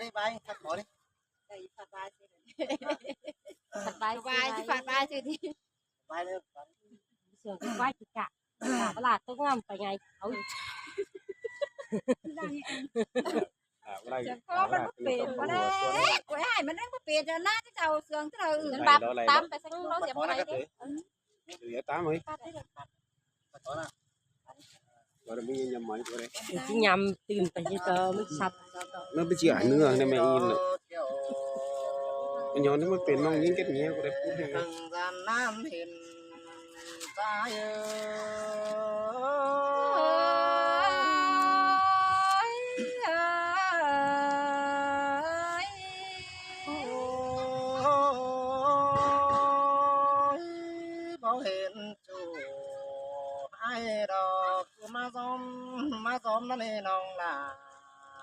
đi bay thật bỏ đi phạt bài chứ phạt bài chứ đi bay lên sườn cái quái chị cảเวลาต้องงำไปไงเขาก็มันเปลี่ยนมาได้กูให้มันนั่งเปลี่ยนจะน่าจะเอาเสื่องที่เราอื่นแบบตามไปสักเราเสียมาไหนIya tám ấy. Rồi mình nhầm mấy cái đấy. cái nhầm tìmไปที่เจอไม่สับ Nó bị chỉ ảnh nữa nên mày in nữa. Nhỏ nó mớiเป็นน้องยิ่งเก็บเงี้ยก็ได้พูดให้ gian nam hiền ta bảo hiền chủ ai đó cứ má xóm nó đi nòng là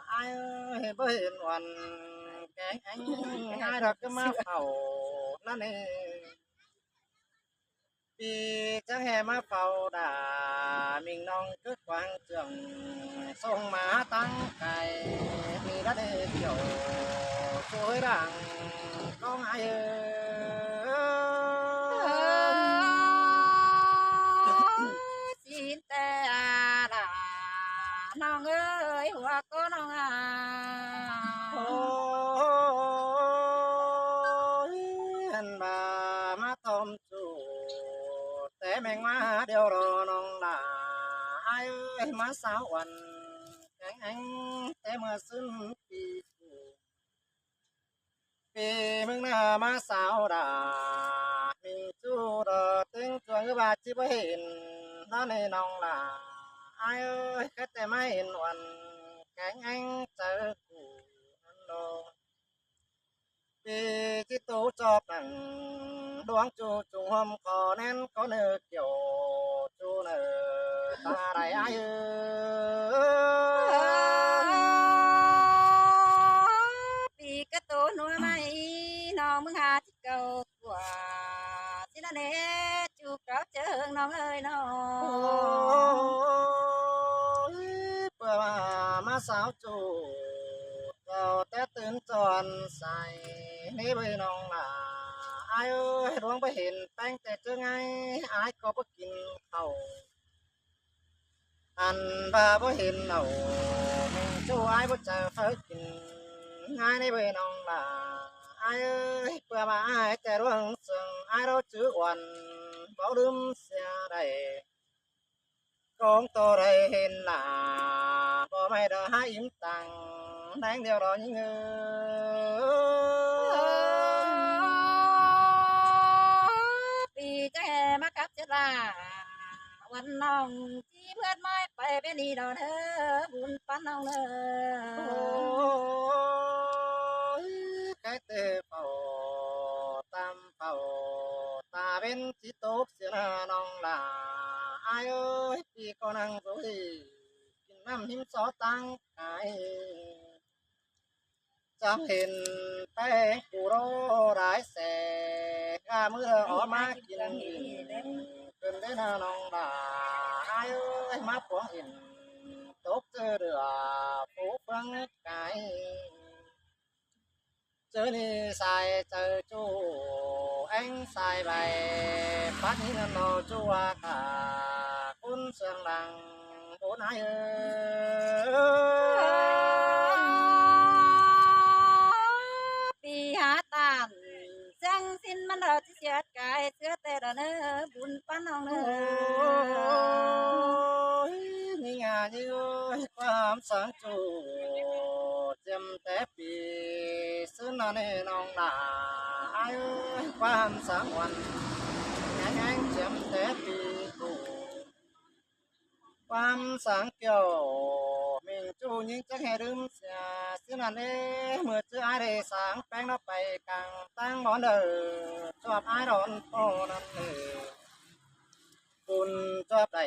ai ơi bảo hiền hoàn cái anh ai đó cứ má phẩu nó đi vì chẳng hề má phẩu đã mình nòng cứ quang trường sông má tăng cày mi đã đi kiểu chuối đằng con ai xin tê là nòng ơi hoa có nòng anh bà má tôm chủ té mình má điều đồ nòng là ai ơi má sao quần cánh anh té mà xuân vì mình là má sao đã mình chú đờ tiếng chuông cái bà chỉ mới hiện nó này nòng là ai ơi cái té máy hiện quần cánh anh chờ cụ anh đồ vì chỉ tố cho bằng đoán chú trùng hôm có nên có nơi kiểu chú nợ ta đại ai vì cái tố nuôi mày nó mừng hà chỉ cầu của chỉ là để chú cáo chớ hương nó ơi nó bữa mà sao chú vào tếtตื่นจวนใส่นี่ไปน้องล่ะอายเอ้ยดวงไปเห็นแป้งแต่เจอไงอายก็บ่กินข้าวอันบ่าบ่เห็นเอามึงจู้อายบ่เจอเฟ้อกินง่ายนี่ไปน้องล่ะอายเอ้ยเพื่อมาอายแต่ดวงซึ่งอายเราจื้ออ่อนบ่ลืมเสียได้กองโตได้เห็นล่ะบ่ไม่ได้หาอิ่มตังđáng điều đó những vì chắc mắc cắp chết làวันน้องที่เพื่อนไม่ไปเป็นดีดอกเธอบุญปั้นน้องเลยcái tê phò tam phò ta bên chỉ tốt xưa làน้องlà ai ơi vì con ăn rồiกินน้ำหิมซอตั้งไก่จะเห็นแป้งกูโรร้ายแสกามือออกมากินเป็นได้นาน้องด่าไอ้เอ้ยมาปวงอินตกเจอเดือฟูฟังไก่เจอนี่ใส่เจอจูเอ็งใส่ใบปัดนี่นอจูวากาคุณเสียงดังโดนไอ้เอ้ปีหาตานจังสิ้นมันเราจะเสียกายเสือแต่ละเนื้อบุญปั้นน้องเนื้อนี่งานนี่ความสังจูเจ็มแต่ปีซึ่งนั่นน้องด่าไอ้ความสังวันงานเจ็มแต่ปีกูความสังเกี่ยวมิงจูยิ่งจะให้ลืมเสียซึ่งนั่นเมื่อเจอไอ้ได้สังแป้งนับไปกลางตั้งนอนชอบไอ้ร้อนโตนั่นคุณชอบได้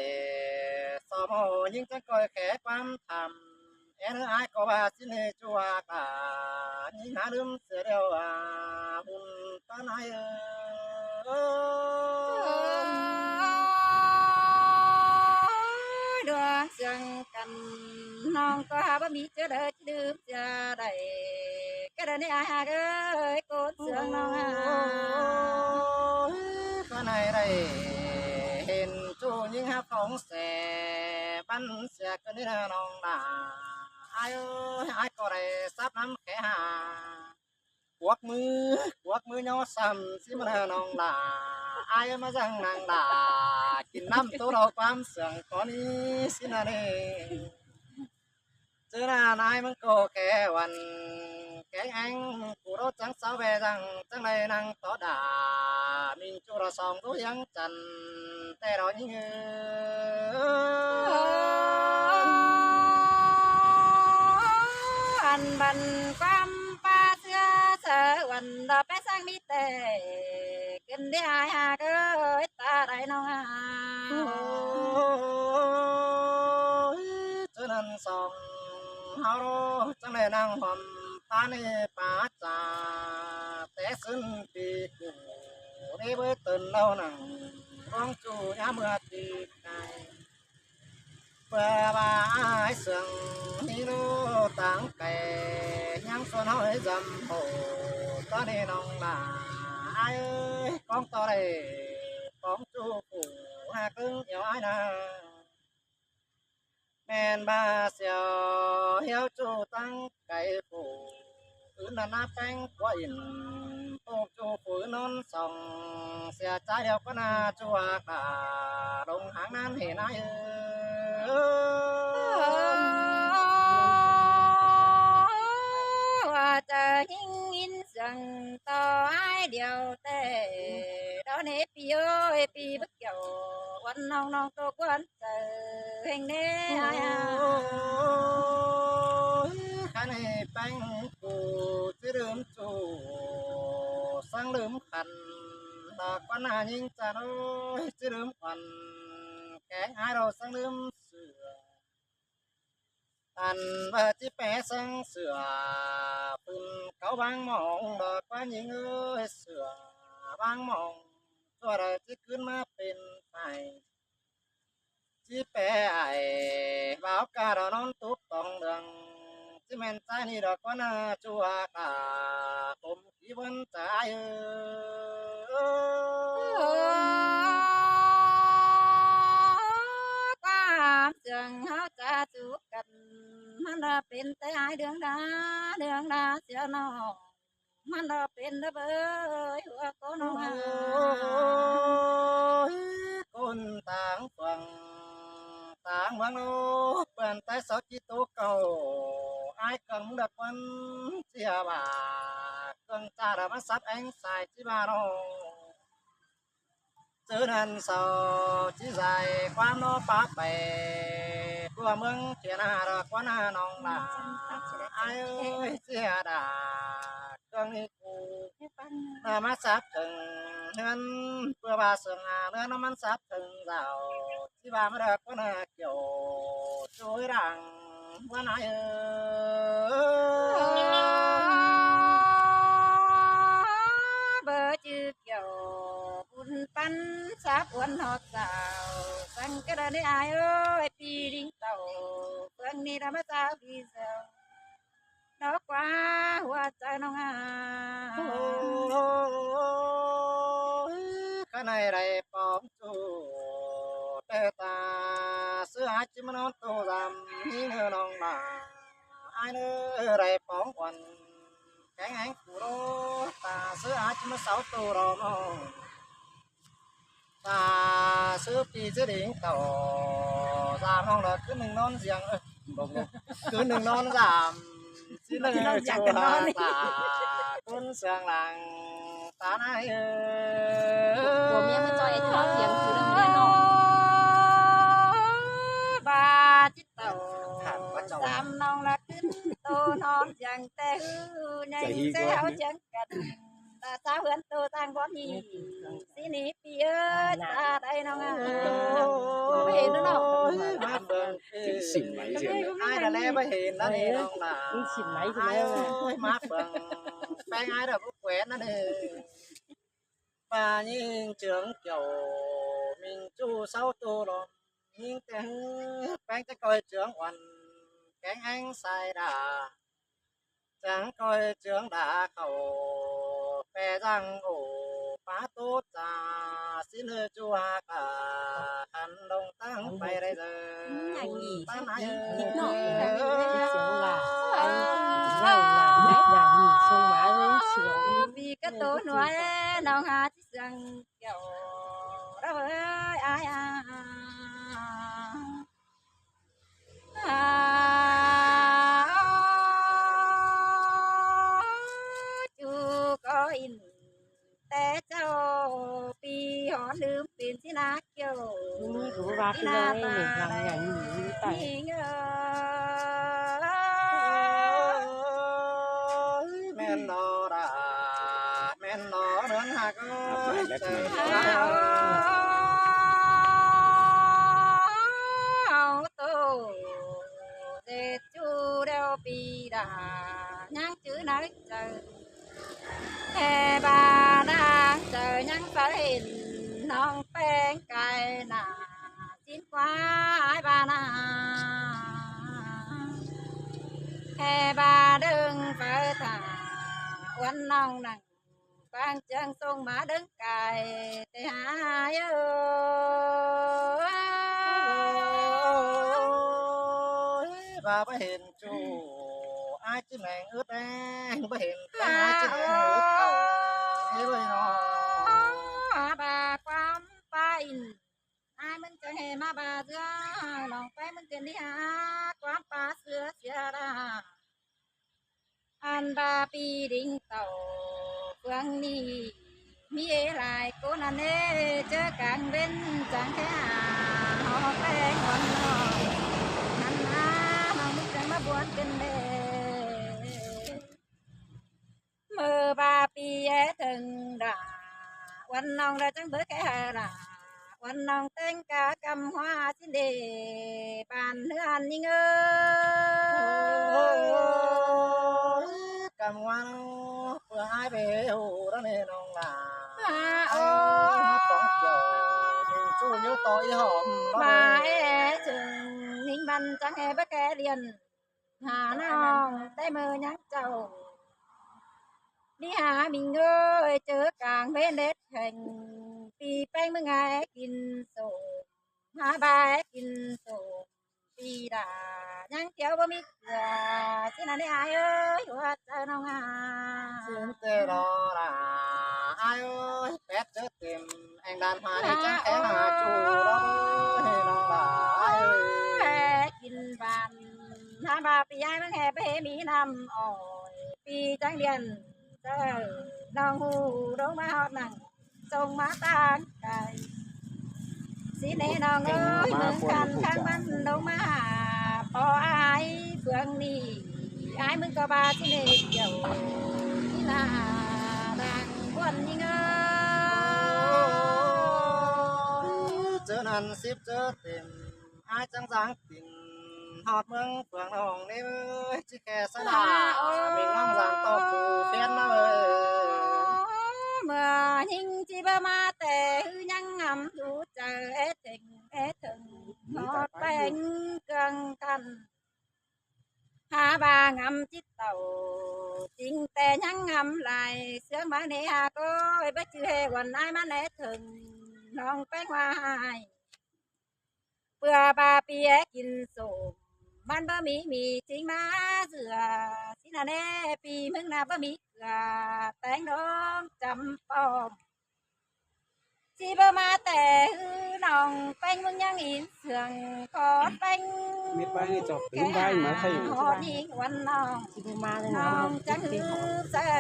สอบยิ่งจะคอยแค่ความทำไอ้ก็ว่าสิ้นจัวกายิ่งหาลืมเสียเดียวบุญตาไหนดวงเสียงกันน้องก็หาบ่มีเจอเด้อจะดื่มจะได้ đờ này ai ơi cốt xương non cái này đây hiện chú những hát phóng xe bắn xe cái này non là ai ơi ai có đây sắp nắm khẽ hà quắc mưa nhau sầm xí mà non là ai mà rằng nàng là kín năm tô đầu quam sườn có đi xin là đây chứ là ai mà cô kẻ hoàn cái anh cụ đó chẳng sao về rằng chẳng này năng tỏ đà mình chú là sòng cố gắng trần tê đó những anh bần quam pa xưa sợ quần đò bé sang mi tề kinh đi ai hà ơi ta đại nông cho nên sòng hao đó chẳng này năng hòm ta này phá trà té sân thì cụ đi với tuần lâu nằng con chủ nhà mưa thì cài bờ ba ai sương đi lô táng kè nhang xuân hỏi dầm hồ ta đi nông là ai ơi con to đây con chủ cụ hà cưng yêu ai nào men ba xèo hiếu chủ tăng cái phủ cứ là na canh quá in ô chủ phủ non sòng xe trái đeo có na chua cả đông hàng nan hề nai chờ hình in rằng to ai điều tệ đó nè pi ơi pi bất kiểu quấn nong nong tô quấn chờ hình nè ai khăn này bánh cụ chứ đơm chủ sang đơm khăn là con hà nhìn cha ơi chứ đơm khăn cái ai đâu sang đơm sửa anh và chỉ bé sang sửa phun cáo băng mỏng đợt qua những ơi sửa băng mỏng cho đời chỉ cứ mà bên phải chỉ bé ai vào cả đó non tốt tòng đường chỉ men trái ni đợt qua na chua cả tôm khí vẫn trái qua trường háo cha chú cầnมันเราเป็นแต่ไอเดืองดาเสียน้องมันเราเป็นระเบิดหัวก้นหัว con tàng phẳng tàng vang lô bàn tay sáu chi tố cầu ai cần được quân chia bà cần cha đã bắt sắp anh xài chi bà đâu chứ nên sao chỉ dài quan nó bác bè của mương kia na ra quan na nong là ai ơi chia đà cần đi cụ mà sắp từng nên vừa bà sương nên nóมันsắp từng rào chỉ bà mới được quan na kiểu chuối đằng quan ai bờ chữ kiểu bún pan sáp uốn hót xào sang cái đó đấy ai ơi pi đinh tàu phương đi đã mất sao vì sao nó quá hoa trái nông cái này đây bóng chủ tê ta sữa hai chim nó tô làm như nông là ai nữa đây bóng quần cái anh cụ đó ta sữa hai chim sáu tô rồi ta sữa pi sữa đỉnh tàu giảm không là cứ đừng non riêng cứ đừng non giảm xin lỗi chùa ta con sương làng ta này của mẹ mới cho em tháo tiếng thứ đừng nghe nó ba chiếc tàu sam non là kín tô non chẳng tê hư nhanh xe áo chẳng cần ta sao hơn tô tăng có gì xin ý pi ơi ta đây nó không hiểu nữa đâu xỉn máy gì ai đã lẽ mới hiện đó đi không là ai ơi má phượng bang ai đã cũng quen đó đi và những trưởng kiểu mình chu sáu tu rồi nhưng cái bang cái coi trưởng hoàn cái anh sai đà cha chẳng coi trưởng đã khẩu phe răng ổ phá tốt già xin hơi chua cả khăn đông tăng bay đây giờ Nhà nghỉ ta nói thích nọ là chiều là giàu là nhà nghỉ xong má lên chiều vì cái tổ nói nào hà chỉ rằng kiểu đó với ai chú có in té cháu vì họลืม tiền xin á kiểuนี่กูว่าพี่น้องเองทำอย่างนี้แต่ men nó đã men nó đến hạc ơi trời tô để chú đeo bì đà nhang chữ nói trời hè bà đang chờ nhang phải hình non bên cài nà chín quá ai bà nà hè bà đừng phải thả quanh non nằng quang chân sông má đứng cài thì hai bà bà hiền chủ ai chứ nàng ướt đen bà hiền ai chứ nàng ướt cầu thế vậy nó bà quắm pain ai mình chẳng hề mà bà giữa lòng phải mình tiền đi hả quắm pa xưa xưa ra anh bà pi đinh tàu phương ni mi lại cô năn nê chớ càng bên chẳng thế à họ phải ngon năn á mà mình chẳng mà buồn kinh đê mơ bà pi từng đãวันน้องได้จังเบิกแค่ละวันน้องแต่งกากำหัวสิเดปานเฮือนยิ่งเอ้ย cầm ngoan vừa ai về hồ đó nè non là ô hát bóng chiều mình chú nhớ tội hòm bà chừng ninh văn chẳng hề bất kể liền hà non tay mơ nhắn chầu đi hà mình ơi chớ càng bên đết thành vì bánh mừng ai kinh sổ hà ba kinh sổ vì đã nhắn kéo bơ mít xin là đi ai ơi hoa trời nông xin tê đó là ai ơi pet chớ tìm anh đàn hoa đi chẳng kém mà chú đó non là ai ơi kinh bàn hà ba vì ai mừng hè bê mỹ năm ỏi vì trắng điền nong hù đống má hót nằng sông má tang cài xin nè nong ơi mừng khăn khăn bắn đống má bỏ ai phương nì ai mừng có ba xin nè kiểu là đang buồn như ngơ chớ năn ship chớ tìm ai chẳng dáng tìm hot mừng phượng hồng nè ơi chứ kẻ xa là mình mong rằng to phù phiên nó ơi mà hình chi ba ma tệ hư nhăng ngầm đủ chờ ế thừng ngọt bánh cân thân hà bà ngầm chít tàu chính tệ nhăng ngầm lại sướng bán nế hà coi bất chư hề quần ai mà ế thừng non bánh hoa hai bữa bà bia kinh sổมันบะหมี่มีจริงมาเสือสินาแน่ปีมึงนาบะหมี่เกลือแต่งน้องจำปอมสิบมาแต่ฮือน้องแป้งมึงยังอินเสืองขอแป้ง biết bay người chọc tiếng bay mà thấy หอยิงวันน้อง ที่มาเลย น้ นะ องจังฮือเสือ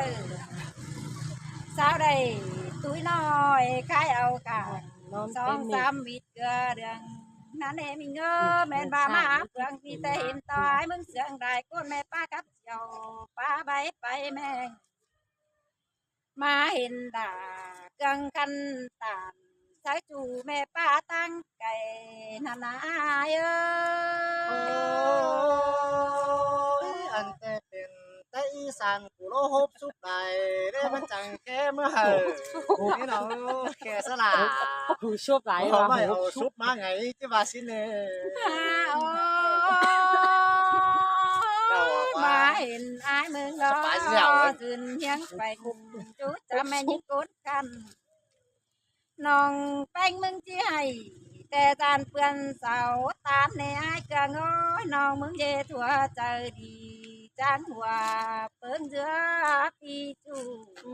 สาวใดตุ้ยน้อยขายเอากัน นอน สอ เต็ ง ม สามวิดเกลือเดืองนั่นเองมิงแม่นบ้ามาเปลืองพี่แต่เห็นตายมึงเสียงได้ก้นแม่ป้ากับเจ้าป้าใบไปแม่งมาเห็นด่ากังคันตานสายจูแม่ป้าตั้งไก่นานาเอ้ย anh tê tiền tê y sàn của lô hộp súp này đâyมันchẳng kém mưa hờ cái nó kẻ xa là หูชอบหลาย không ว่ะ phải ở súp má ngày chứ bà xin nè มา เห็นอายมึงรอจืนเฮียงไปคุมจูจะแม่ยิงกดกันน้องแป้งมึงที่ให้แต่จานเปื่อนเสาตามในอายกะง้อยน้องมึงเย่ถั่วใจดีจังหัวเปิ้งเจือปีจู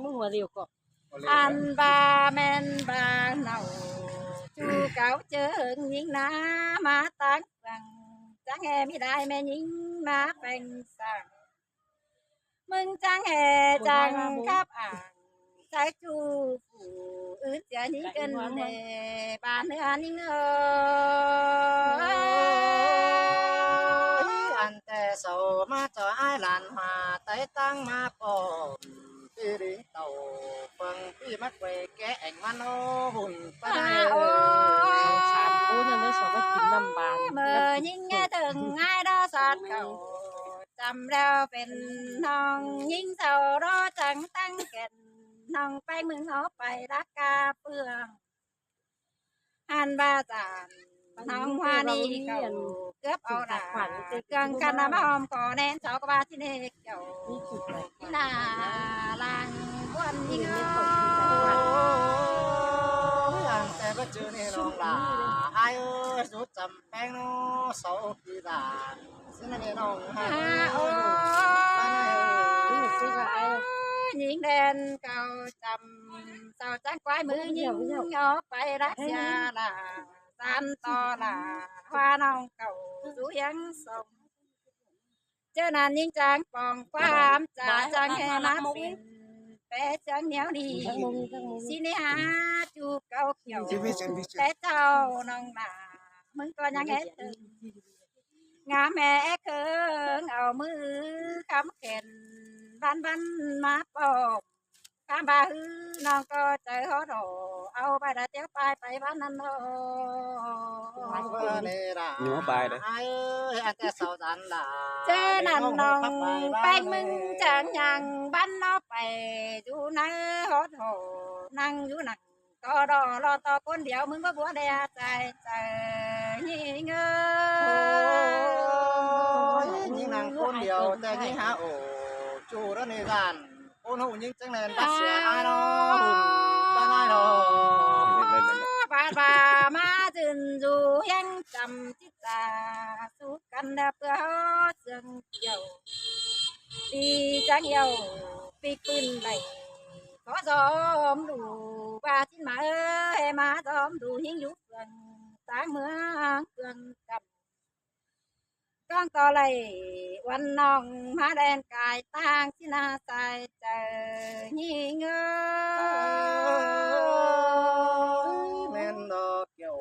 มึงมาเร็วก็ อันบาแม่นบาเนาจูเก่าเจอหึงยิงนามาตั้งฟังจังแห่ไม่ได้แม่ยิงมาเป็นสั่งมึงจังแห่จังกับอ่างใจจูผู้อื่นเสียนี้กันเดบ้านเนื้อนิ่งอันแต่เสามาจอไอ้หลานมาไต่ตั้งมาปอมตีริเต่าฟังพี่มัดไว้แกแอ่งมันโอ้หุ่นปะได สามคนยังได้สอบว่ากินน้ำบาน เมื่อยิ่งแง่ถึงง่ายดอสัตว์เก่าจำแล้วเป็นน้องยิ่งเสารอจังตั้งแก่นน้องไปมึงเอาไปรักกาเปืองหันบาจานน้องว่านี่เก่าเกือบเอาด่าเกิงกันน้ำหอมก่อแน่นเสากบาที่เนกเก่าหน้าลังวันยิ่ง แต่ก็เจอในน้องลาไอ้สุดจำแป้งโนเสาปีดาซึ่งในน้องฮะโอ้หญิงแดนเก่าจำเสาจังควายมือยิงออกไปรักษาลาสามต่อลาว่าน้องเก่าสู้ยังส่งเจ้านั้นยิ่งจังปองความจ่าจังแค่มาเป็นแปะจังเหนียวดีสินี่หาจูเก่าเขียวแต่เจ้าน้องนามึงก็ยังเฮ็ดงาแม่เคิงเอามือคำเข็นบันมาปอบข้ามบาฮือน้องก็ใจฮอดเอาไปดาเตียวไปบ้านนั้นโอ้หนูไปเลย ไอ้แต่เสาจันลา เจ้านั่นน้องแป้งมึงจังยังบ้านนอไปอยู่ไหนฮอดนั่งอยู่นั่งก็รอต่อคนเดียวมึงก็บัวได้ใจยิ่งเงย ยิ่งนั่งคนเดียวแต่ยิ่งหาโอจูแล้วในร้านโอ้โหยิ่งจังเลยบัดเสียไอ้น้องบ้านไอ้น้อง บามาจึนอยู่ยังจำจิตตาสู้กันเพื่อเสื่องเกี่ยวปีจังเหี่ยวปีปืนไหลขอซ้อมดูว่าที่มามาซ้อมดูหิ้งยุบเพื่อนต่างเมืองเพื่อนกับก้องต่อไหลวันน้องมาแดนกายต่างที่นาใส่เจอยิ่งเงย แม่นดอกเกี่ยว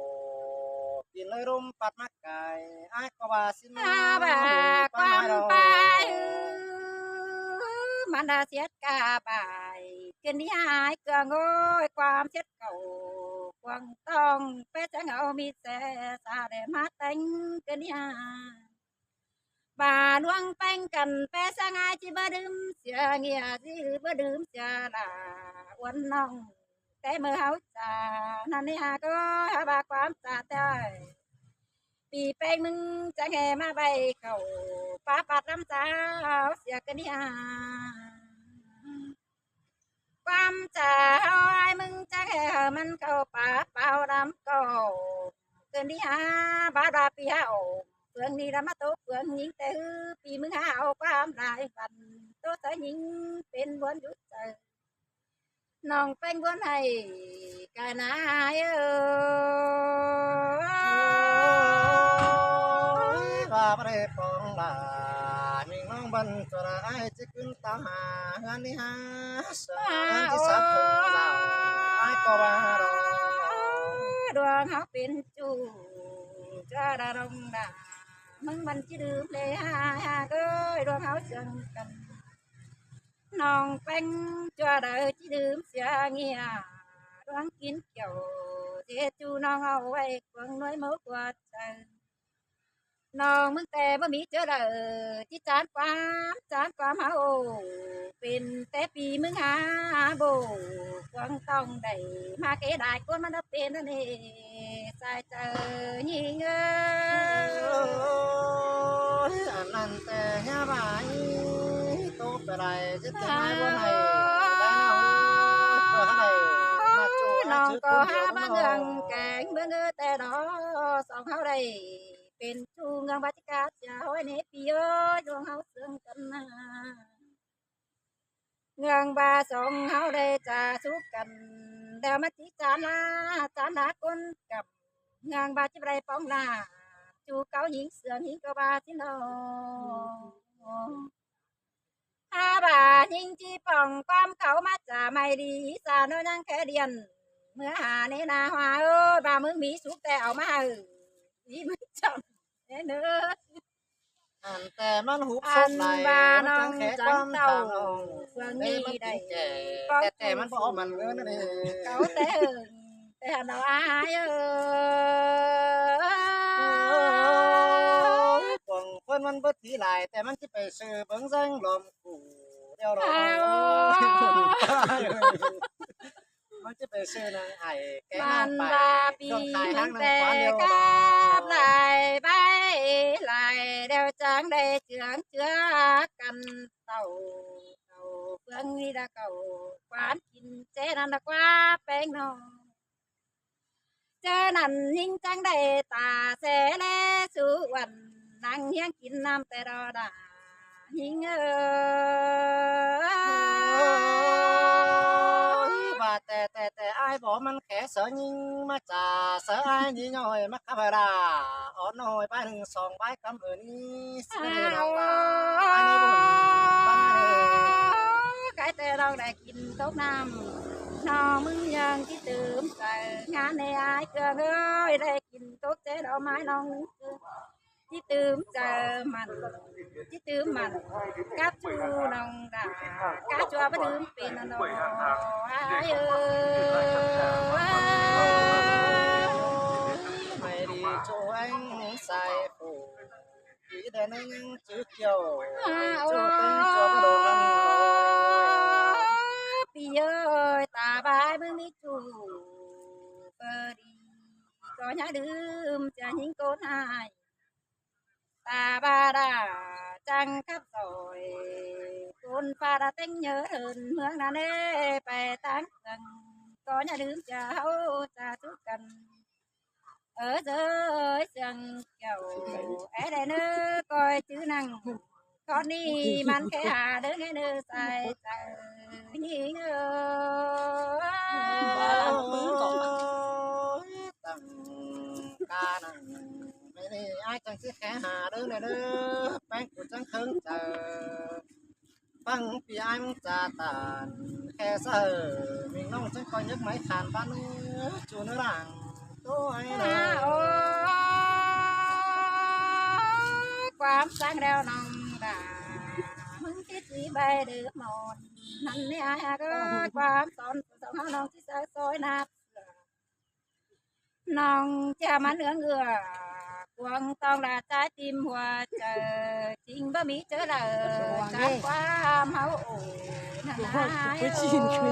กินเลยรุมปัดมักไก่ไอ้ก็ว่าสิ มาบาความไปมันดาเสียดกาบายเกินที่หายเกลืองโง่ความเช็ดเก่าควงต้องเป๊ะจะเงามีแต่สาเดมาแต่งเกินที่หายบาลวงแป้งกันเป๊ะสงายที่บ่ดื่มเสียเงียที่บ่ดื่มเสียลาวันน้องแต่เมื่อเฮาจ่านั่นนี่หาก็บาความจ่าได้ปีแป้งมึงจะแห่มาใบเขาป้าปัดน้ำสาวเสียกันเนี่ยความจ่าเฮาไอ้มึงจะแห่มันเข้าป่าเป่าดำก็เกินที่หาบาดาปีหาเฟืองนี่ละมาโตเฟืองยิงแต่ปีมึงหาเอาความหลายฟันโตแต่ยิงเป็นบวนยุดใจน้องเป็นบวนให้กันนายว่าบ่ได้ปองลานิ่งน้องบันตระไอ้จะขึ้นตาหาเงินนี่หาสานที่สับถึงเราไอ้ก็ว่าเรา ดวงเขาเป็นจูจะดาดงดามึงมันจะดื่มเลยฮาเอ้ยดวงเขาเสียงกันน้องเป็นจะได้จะดื่มเสียเงียดวงกินเกี่ยวเสียจูน้องเอาไว้กวงน้อยมือกว่าใจน้องมึงแต่บ่มีเจอเลยที่จานความเฮาเป็นแต่ปีมึงหาโบกวงต้องได้มาเกได้คนมันเป็นนั่นเองใส่เจอยิงเอ้ ไอ้ นั่นแต่ยาบายโตไปไรจะถึงไอ้บนไหนได้น้องเพื่อให้มาจู น้อง ชื่อ ก็ คนเดี หา ยว มา น้ เงื อ อง แกงเมื่อเงือแต่ดอสองเฮาได้เป็นชูเงืองบัติกาจะห้อยเนปีเอ้ยดวงเฮาเสื่อมกันนาเงืองบาสองเฮาได้จะสู้กันเดี๋ยวมาจิจานาคนกับเงืองบาจิบไรป้องลาจูเกาหญิงเสือหิงกบาสิโนถ้าบาหิงจีป่องความเขามาจะไม่ดีสาโนยังแค่เดียน เมื่อหาในนาhoaเอ้ยบามึงมีสุกแต่เอามาอีมึงจำเนื้อ อันแต่มันหุบ อั สุ น ดไหล บา มัน น้อ จั ง งแค่ค จัง วาม เต่า ทางน้อง เฟือง ได้ นี้ มัน ได้ กินแก่แต่มันบ่มันเงินนั่นเอง เขาแต่เอิงแต่เราอายเอ้ย ปองเพิ่นมันบ่ทีหลายแต่มันสิไปซื้อเบิ่งซังลมกูเดี๋ยวรอมันจะไปซื้อนางไอ้แก มั งาน น ไป บาปี ต้องขาย ตั้ ทาง ง นาง แต่ ขวานเดียว กา ด บไหลใบไหลเดี๋ยวจังได้เจืองเจือกันเต่าเฟืองนี่ละเก่าหวานกินเจนันละกว่าแป้งนองเจอนั่นยิ่งจังได้ตาแสแลสุวรรณนั่งเฮียงกินน้ำแต่รอดาหิงเอ้ย ว่าแต่อ้ายบอกมันแค่เสือยิงมาจ่าเสืออ้ายนี่น้อยมาขับราอ่อนน้อยไป1 2ใบคำนี้สิได้นางลาอันนี้บุญบ้านนี้ ใครแต่เราได้กินตกน้ำน้องมึงยังที่ตื่มใส่งานในอายเกลือเอ้ยได้กินตกเจ๊ดอกไม้น้องที่ตื่มเจอมันที่ตื่มมันกับชูน้องดากาชัวบ่ดื่มเป็นน้องอายเอ้ย ไม่ดีช่วยใส่ผู้ที่ได้นั่งจื้อเกี่ยวจูเป็นจูกระโดดนั่ง ปีเอ้ยตาบายมึงมีจูเปอดีก็อย่าดื่มจะยิงโกนหายตาบาดาจังกับซอยคนฟ้าดาเต็งเยอะเหินเมืองนาเน่ไปตั้งกันก็อย่าดื่มจะเฮาจะทุกกัน ở dưới sân cầu ấy đây nữa coi chữ năng con đi man cái hà đứa cái nữa sai sai nhỉ tăng ca năng mấy này ai chẳng chiếc khẽ hà đứa này nữa bánh của chẳng khứng chờ băng vì ai muốn trả tàn khe sờ mình nông chẳng coi nhức máy khàn ban nữa chú nữa rằng tôi nàyความสังเดียวน้องดามึงคิดสีใบเดือหมดนั่นนี่ไอ้ก็ความสอนสอนน้องที่ซอยนับน้องจะมันเอื้องเอือควงต้องละใจติมหัวเจอจริงบ่มีเจอเลยจากความเฮาโอ้นั่นนะโอ้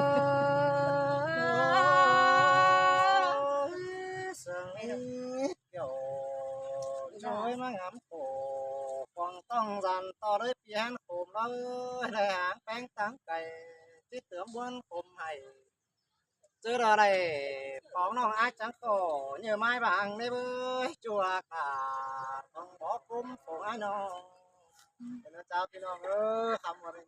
sương kiểu rồi mà ngắm cổ quăng tông dàn to đấy pian khổm ơi đây hàng bánh trắng cày chứ tưởng buôn khổm hay chứ đó này có nòng ai trắng cổ như mai vàng đây bơi chùa cả không bỏ cung của ai nó chào thì nó khăm vào đây